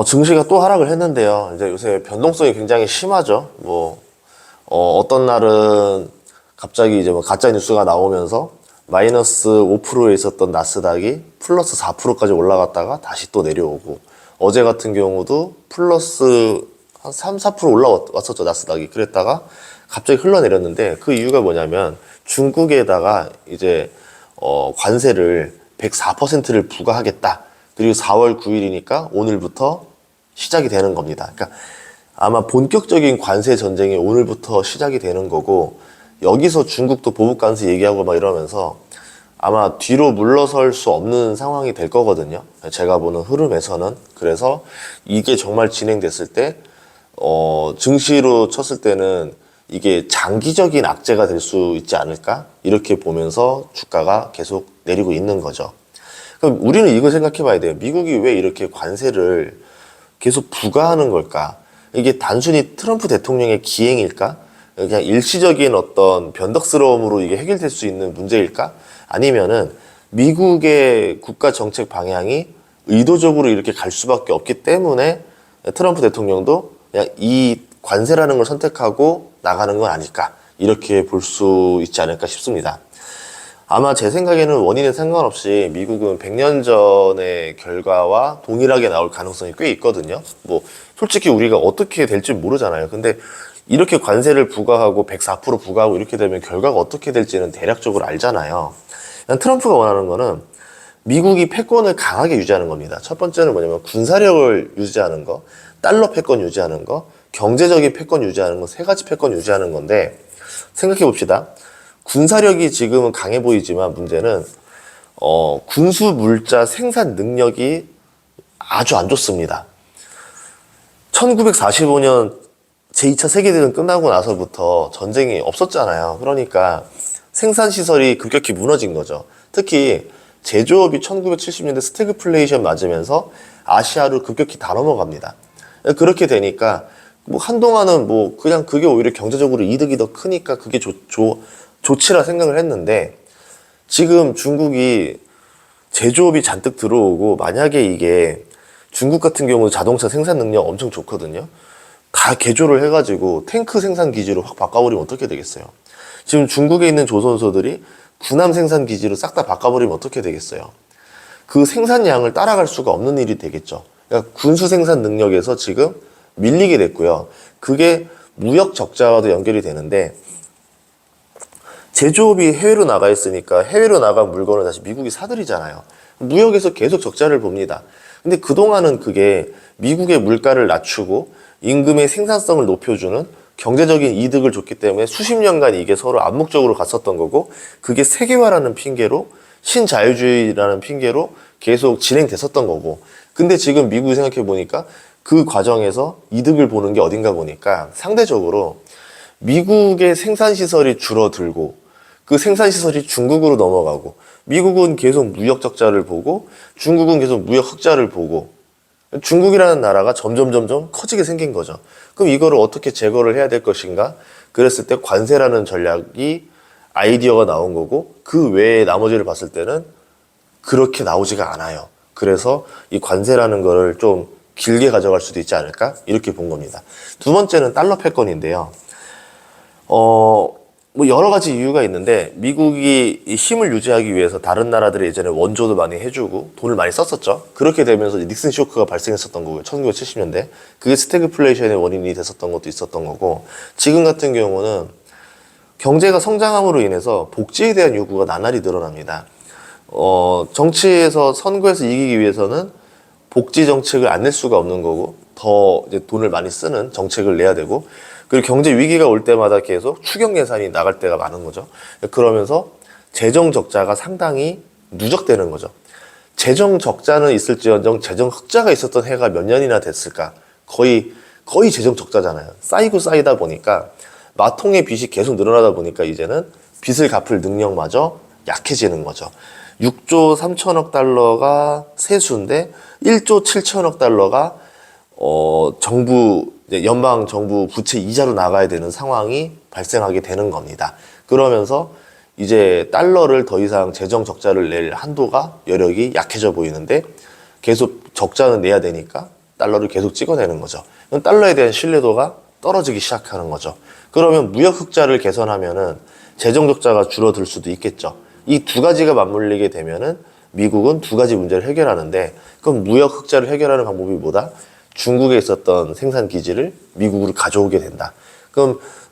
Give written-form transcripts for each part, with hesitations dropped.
증시가 또 하락을 했는데요. 이제 요새 변동성이 굉장히 심하죠. 어떤 날은 갑자기 이제 뭐 가짜 뉴스가 나오면서 마이너스 5%에 있었던 나스닥이 플러스 4%까지 올라갔다가 다시 또 내려오고, 어제 같은 경우도 플러스 한 3, 4% 올라왔었죠, 나스닥이. 그랬다가 갑자기 흘러내렸는데, 그 이유가 뭐냐면 중국에다가 이제 관세를 104%를 부과하겠다. 그리고 4월 9일이니까 오늘부터 시작이 되는 겁니다. 그러니까 아마 본격적인 관세 전쟁이 오늘부터 시작이 되는 거고, 여기서 중국도 보복 관세 얘기하고 막 이러면서 아마 뒤로 물러설 수 없는 상황이 될 거거든요. 제가 보는 흐름에서는. 그래서 이게 정말 진행됐을 때, 증시로 쳤을 때는 이게 장기적인 악재가 될 수 있지 않을까? 이렇게 보면서 주가가 계속 내리고 있는 거죠. 그럼 우리는 이거 생각해 봐야 돼요. 미국이 왜 이렇게 관세를 계속 부과하는 걸까? 이게 단순히 트럼프 대통령의 기행일까? 그냥 일시적인 어떤 변덕스러움으로 이게 해결될 수 있는 문제일까? 아니면은 미국의 국가 정책 방향이 의도적으로 이렇게 갈 수밖에 없기 때문에 트럼프 대통령도 그냥 이 관세라는 걸 선택하고 나가는 건 아닐까? 이렇게 볼 수 있지 않을까 싶습니다. 아마 제 생각에는 원인에 상관없이 미국은 100년 전의 결과와 동일하게 나올 가능성이 꽤 있거든요. 솔직히 우리가 어떻게 될지 모르잖아요. 근데 이렇게 관세를 부과하고 104% 부과하고 이렇게 되면 결과가 어떻게 될지는 대략적으로 알잖아요. 트럼프가 원하는 거는 미국이 패권을 강하게 유지하는 겁니다. 첫 번째는 뭐냐면 군사력을 유지하는 거, 달러 패권 유지하는 거, 경제적인 패권 유지하는 거, 세 가지 패권 유지하는 건데, 생각해 봅시다. 군사력이 지금은 강해 보이지만 문제는 군수 물자 생산 능력이 아주 안 좋습니다. 1945년 제2차 세계대전 끝나고 나서부터 전쟁이 없었잖아요. 그러니까 생산시설이 급격히 무너진 거죠. 특히 제조업이 1970년대 스태그플레이션 맞으면서 아시아로 급격히 다 넘어갑니다. 그렇게 되니까 한동안은 그냥 그게 오히려 경제적으로 이득이 더 크니까 그게 좋지라 생각을 했는데, 지금 중국이 제조업이 잔뜩 들어오고, 만약에 이게 중국 같은 경우 자동차 생산 능력 엄청 좋거든요. 다 개조를 해가지고 탱크 생산 기지로 확 바꿔버리면 어떻게 되겠어요? 지금 중국에 있는 조선소들이 군함 생산 기지로 싹 다 바꿔버리면 어떻게 되겠어요? 그 생산량을 따라갈 수가 없는 일이 되겠죠. 그러니까 군수 생산 능력에서 지금 밀리게 됐고요. 그게 무역 적자와도 연결이 되는데, 제조업이 해외로 나가 있으니까 해외로 나간 물건을 다시 미국이 사들이잖아요. 무역에서 계속 적자를 봅니다. 근데 그동안은 그게 미국의 물가를 낮추고 임금의 생산성을 높여주는 경제적인 이득을 줬기 때문에 수십 년간 이게 서로 암묵적으로 갔었던 거고, 그게 세계화라는 핑계로, 신자유주의라는 핑계로 계속 진행됐었던 거고, 근데 지금 미국이 생각해 보니까 그 과정에서 이득을 보는 게 어딘가 보니까 상대적으로 미국의 생산시설이 줄어들고 그 생산시설이 중국으로 넘어가고, 미국은 계속 무역 적자를 보고 중국은 계속 무역 흑자를 보고, 중국이라는 나라가 점점 커지게 생긴 거죠. 그럼 이거를 어떻게 제거를 해야 될 것인가? 그랬을 때 관세라는 전략이 아이디어가 나온 거고, 그 외에 나머지를 봤을 때는 그렇게 나오지가 않아요. 그래서 이 관세라는 거를 좀 길게 가져갈 수도 있지 않을까? 이렇게 본 겁니다. 두 번째는 달러 패권인데요. 여러 가지 이유가 있는데, 미국이 이 힘을 유지하기 위해서 다른 나라들이 예전에 원조도 많이 해주고 돈을 많이 썼었죠. 그렇게 되면서 닉슨 쇼크가 발생했었던 거고요. 1970년대. 그게 스태그플레이션의 원인이 됐었던 것도 있었던 거고, 지금 같은 경우는 경제가 성장함으로 인해서 복지에 대한 요구가 나날이 늘어납니다. 정치에서 선거에서 이기기 위해서는 복지 정책을 안 낼 수가 없는 거고, 더 이제 돈을 많이 쓰는 정책을 내야 되고, 그리고 경제 위기가 올 때마다 계속 추경 예산이 나갈 때가 많은 거죠. 그러면서 재정 적자가 상당히 누적되는 거죠. 재정 적자는 있을지언정 재정 흑자가 있었던 해가 몇 년이나 됐을까? 거의 재정 적자잖아요. 쌓이고 쌓이다 보니까 마통의 빚이 계속 늘어나다 보니까 이제는 빚을 갚을 능력마저 약해지는 거죠. 6조 3천억 달러가 세수인데 1조 7천억 달러가 연방 정부 부채 이자로 나가야 되는 상황이 발생하게 되는 겁니다. 그러면서 이제 달러를 더 이상 재정 적자를 낼 한도가 여력이 약해져 보이는데, 계속 적자는 내야 되니까 달러를 계속 찍어내는 거죠. 그럼 달러에 대한 신뢰도가 떨어지기 시작하는 거죠. 그러면 무역 흑자를 개선하면은 재정 적자가 줄어들 수도 있겠죠. 이 두 가지가 맞물리게 되면은 미국은 두 가지 문제를 해결하는데, 그럼 무역 흑자를 해결하는 방법이 뭐다? 중국에 있었던 생산 기지를 미국으로 가져오게 된다.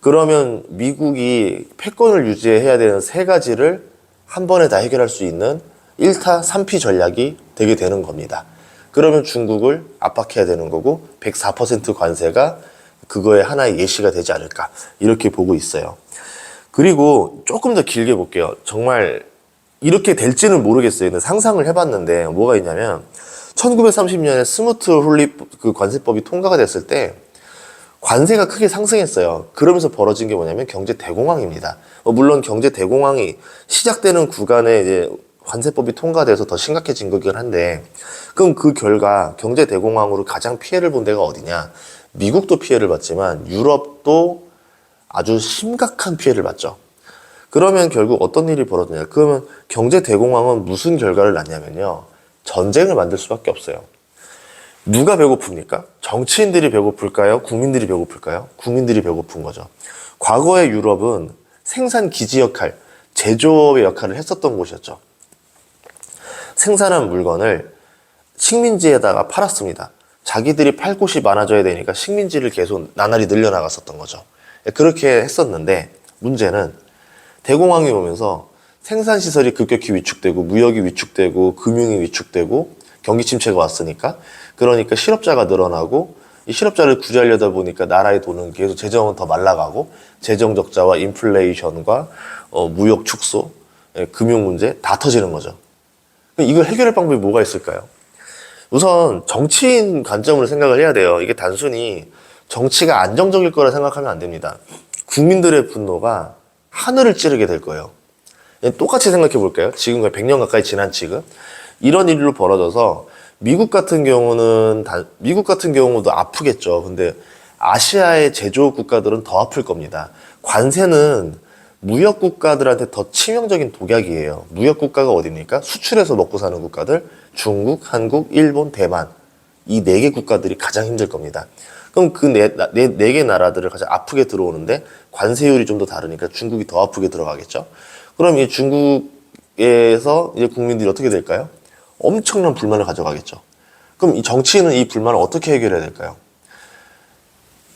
그러면 미국이 패권을 유지해야 되는 세 가지를 한 번에 다 해결할 수 있는 1타 3피 전략이 되게 되는 겁니다. 그러면 중국을 압박해야 되는 거고 104% 관세가 그거의 하나의 예시가 되지 않을까, 이렇게 보고 있어요. 그리고 조금 더 길게 볼게요. 정말 이렇게 될지는 모르겠어요. 근데 상상을 해봤는데 뭐가 있냐면 1930년에 스무트 홀립 그 관세법이 통과가 됐을 때 관세가 크게 상승했어요. 그러면서 벌어진 게 뭐냐면 경제 대공황입니다. 물론 경제 대공황이 시작되는 구간에 이제 관세법이 통과돼서 더 심각해진 거긴 한데, 그럼 그 결과 경제 대공황으로 가장 피해를 본 데가 어디냐? 미국도 피해를 봤지만 유럽도 아주 심각한 피해를 봤죠. 그러면 결국 어떤 일이 벌어지냐? 그러면 경제 대공황은 무슨 결과를 낳냐면요, 전쟁을 만들 수밖에 없어요. 누가 배고픕니까? 정치인들이 배고플까요? 국민들이 배고플까요? 국민들이 배고픈 거죠. 과거의 유럽은 생산 기지 역할, 제조업의 역할을 했었던 곳이었죠. 생산한 물건을 식민지에다가 팔았습니다. 자기들이 팔 곳이 많아져야 되니까 식민지를 계속 나날이 늘려나갔었던 거죠. 그렇게 했었는데 문제는 대공황이 오면서 생산시설이 급격히 위축되고 무역이 위축되고 금융이 위축되고 경기 침체가 왔으니까, 그러니까 실업자가 늘어나고 이 실업자를 구제하려다 보니까 나라의 돈은 계속, 재정은 더 말라가고 재정 적자와 인플레이션과 무역 축소, 금융 문제 다 터지는 거죠. 이걸 해결할 방법이 뭐가 있을까요? 우선 정치인 관점으로 생각을 해야 돼요. 이게 단순히 정치가 안정적일 거라 생각하면 안 됩니다. 국민들의 분노가 하늘을 찌르게 될 거예요. 똑같이 생각해 볼까요? 지금과 100년 가까이 지난 지금 이런 일로 벌어져서 미국 같은 경우도 아프겠죠. 근데 아시아의 제조업 국가들은 더 아플 겁니다. 관세는 무역 국가들한테 더 치명적인 독약이에요. 무역 국가가 어디입니까? 수출해서 먹고 사는 국가들, 중국, 한국, 일본, 대만, 이 네 개 국가들이 가장 힘들 겁니다. 그럼 그 네 개 나라들을 가장 아프게 들어오는데 관세율이 좀 더 다르니까 중국이 더 아프게 들어가겠죠. 그럼 이 중국에서 이제 국민들이 어떻게 될까요? 엄청난 불만을 가져가겠죠. 그럼 이 정치인은 이 불만을 어떻게 해결해야 될까요?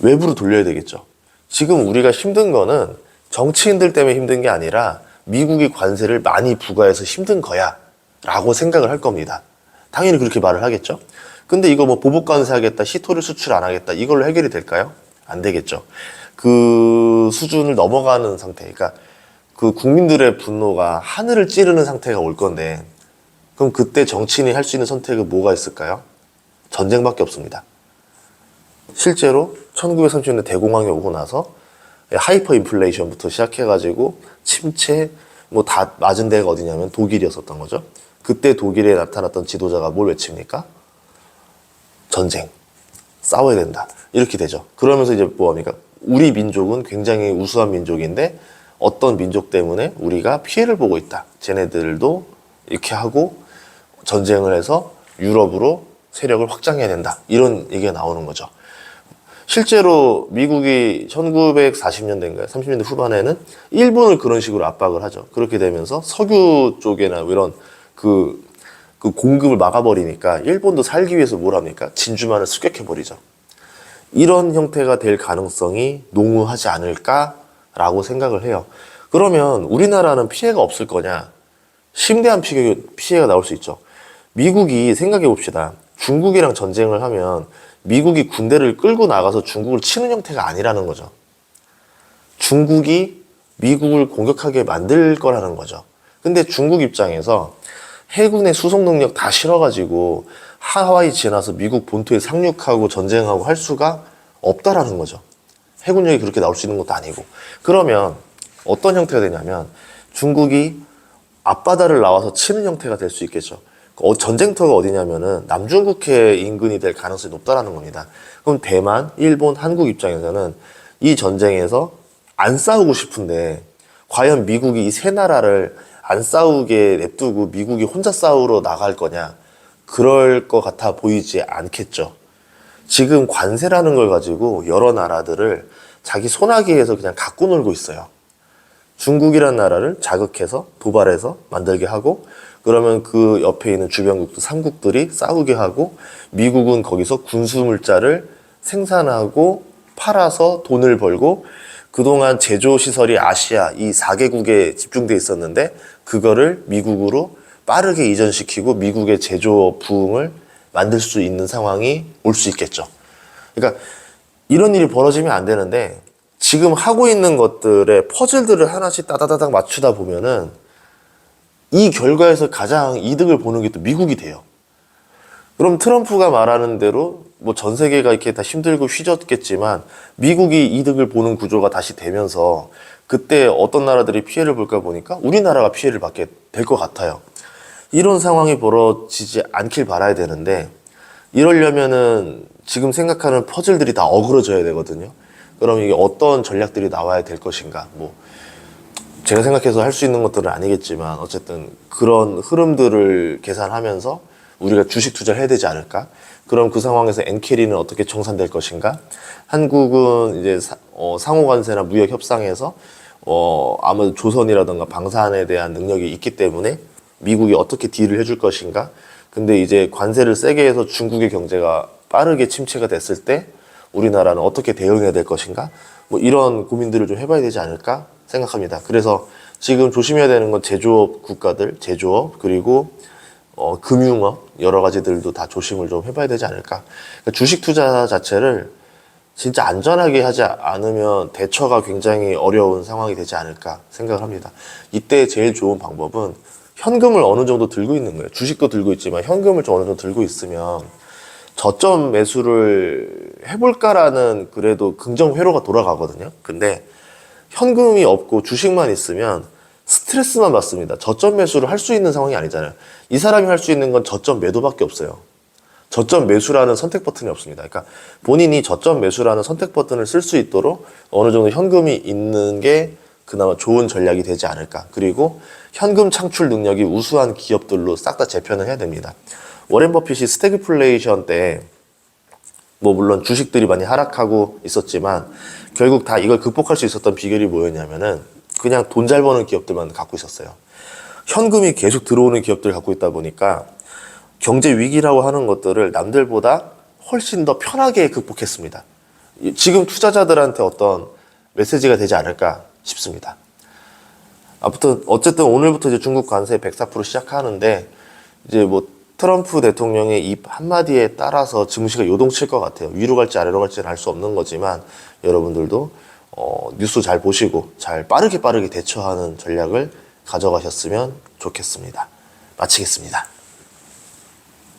외부로 돌려야 되겠죠. 지금 우리가 힘든 거는 정치인들 때문에 힘든 게 아니라 미국이 관세를 많이 부과해서 힘든 거야 라고 생각을 할 겁니다. 당연히 그렇게 말을 하겠죠. 근데 이거 뭐 보복 관세하겠다, 시토를 수출 안 하겠다, 이걸로 해결이 될까요? 안 되겠죠. 그 수준을 넘어가는 상태, 그러니까 그 국민들의 분노가 하늘을 찌르는 상태가 올 건데, 그럼 그때 정치인이 할 수 있는 선택은 뭐가 있을까요? 전쟁밖에 없습니다. 실제로 1930년대 대공황이 오고 나서 하이퍼 인플레이션부터 시작해가지고 침체 뭐 다 맞은 데가 어디냐면 독일이었었던 거죠. 그때 독일에 나타났던 지도자가 뭘 외칩니까? 전쟁, 싸워야 된다, 이렇게 되죠. 그러면서 이제 뭐합니까? 우리 민족은 굉장히 우수한 민족인데 어떤 민족 때문에 우리가 피해를 보고 있다. 쟤네들도 이렇게 하고 전쟁을 해서 유럽으로 세력을 확장해야 된다, 이런 얘기가 나오는 거죠. 실제로 미국이 1940년대인가요? 30년대 후반에는 일본을 그런 식으로 압박을 하죠. 그렇게 되면서 석유 쪽에나 이런 그 공급을 막아버리니까 일본도 살기 위해서 뭘 합니까? 진주만을 습격해버리죠. 이런 형태가 될 가능성이 농후하지 않을까라고 생각을 해요. 그러면 우리나라는 피해가 없을 거냐? 심대한 피해가 나올 수 있죠. 미국이 생각해 봅시다. 중국이랑 전쟁을 하면 미국이 군대를 끌고 나가서 중국을 치는 형태가 아니라는 거죠. 중국이 미국을 공격하게 만들 거라는 거죠. 근데 중국 입장에서 해군의 수송 능력 다 실어가지고 하와이 지나서 미국 본토에 상륙하고 전쟁하고 할 수가 없다라는 거죠. 해군력이 그렇게 나올 수 있는 것도 아니고. 그러면 어떤 형태가 되냐면 중국이 앞바다를 나와서 치는 형태가 될 수 있겠죠. 전쟁터가 어디냐면은 남중국해 인근이 될 가능성이 높다라는 겁니다. 그럼 대만, 일본, 한국 입장에서는 이 전쟁에서 안 싸우고 싶은데 과연 미국이 이 세 나라를 안 싸우게 냅두고 미국이 혼자 싸우러 나갈 거냐? 그럴 것 같아 보이지 않겠죠. 지금 관세라는 걸 가지고 여러 나라들을 자기 손아귀에서 그냥 갖고 놀고 있어요. 중국이라는 나라를 자극해서 도발해서 만들게 하고, 그러면 그 옆에 있는 주변국들, 삼국들이 싸우게 하고, 미국은 거기서 군수물자를 생산하고 팔아서 돈을 벌고, 그동안 제조시설이 아시아 이 4개국에 집중돼 있었는데 그거를 미국으로 빠르게 이전시키고 미국의 제조 부흥을 만들 수 있는 상황이 올 수 있겠죠. 그러니까 이런 일이 벌어지면 안 되는데, 지금 하고 있는 것들의 퍼즐들을 하나씩 따다다닥 맞추다 보면은 이 결과에서 가장 이득을 보는 게 또 미국이 돼요. 그럼 트럼프가 말하는 대로 뭐 전 세계가 이렇게 다 힘들고 휘젓겠지만 미국이 이득을 보는 구조가 다시 되면서 그때 어떤 나라들이 피해를 볼까 보니까 우리나라가 피해를 받게 될 것 같아요. 이런 상황이 벌어지지 않길 바라야 되는데, 이러려면은 지금 생각하는 퍼즐들이 다 어그러져야 되거든요. 그럼 이게 어떤 전략들이 나와야 될 것인가, 뭐 제가 생각해서 할 수 있는 것들은 아니겠지만 어쨌든 그런 흐름들을 계산하면서 우리가 주식 투자를 해야 되지 않을까? 그럼 그 상황에서 엔캐리는 어떻게 청산될 것인가? 한국은 이제 상호관세나 무역 협상에서 아무래도 조선이라든가 방산에 대한 능력이 있기 때문에 미국이 어떻게 딜을 해줄 것인가? 근데 이제 관세를 세게 해서 중국의 경제가 빠르게 침체가 됐을 때 우리나라는 어떻게 대응해야 될 것인가? 뭐 이런 고민들을 좀 해봐야 되지 않을까 생각합니다. 그래서 지금 조심해야 되는 건 제조업 국가들, 제조업, 그리고 금융업 여러 가지들도 다 조심을 좀 해봐야 되지 않을까. 그러니까 주식 투자 자체를 진짜 안전하게 하지 않으면 대처가 굉장히 어려운 상황이 되지 않을까 생각을 합니다. 이때 제일 좋은 방법은 현금을 어느 정도 들고 있는 거예요. 주식도 들고 있지만 현금을 좀 어느 정도 들고 있으면 저점 매수를 해볼까라는 그래도 긍정 회로가 돌아가거든요. 근데 현금이 없고 주식만 있으면 스트레스만 받습니다. 저점 매수를 할 수 있는 상황이 아니잖아요. 이 사람이 할 수 있는 건 저점 매도밖에 없어요. 저점 매수라는 선택 버튼이 없습니다. 그러니까 본인이 저점 매수라는 선택 버튼을 쓸 수 있도록 어느 정도 현금이 있는 게 그나마 좋은 전략이 되지 않을까. 그리고 현금 창출 능력이 우수한 기업들로 싹 다 재편을 해야 됩니다. 워렌 버핏이 스태그플레이션 때 뭐 물론 주식들이 많이 하락하고 있었지만 결국 다 이걸 극복할 수 있었던 비결이 뭐였냐면은 그냥 돈 잘 버는 기업들만 갖고 있었어요. 현금이 계속 들어오는 기업들을 갖고 있다 보니까 경제 위기라고 하는 것들을 남들보다 훨씬 더 편하게 극복했습니다. 지금 투자자들한테 어떤 메시지가 되지 않을까 싶습니다. 아무튼 어쨌든 오늘부터 이제 중국 관세 104% 시작하는데 이제 뭐 트럼프 대통령의 입 한마디에 따라서 증시가 요동칠 것 같아요. 위로 갈지 아래로 갈지는 알 수 없는 거지만 여러분들도 뉴스 잘 보시고 잘 빠르게 대처하는 전략을 가져가셨으면 좋겠습니다. 마치겠습니다.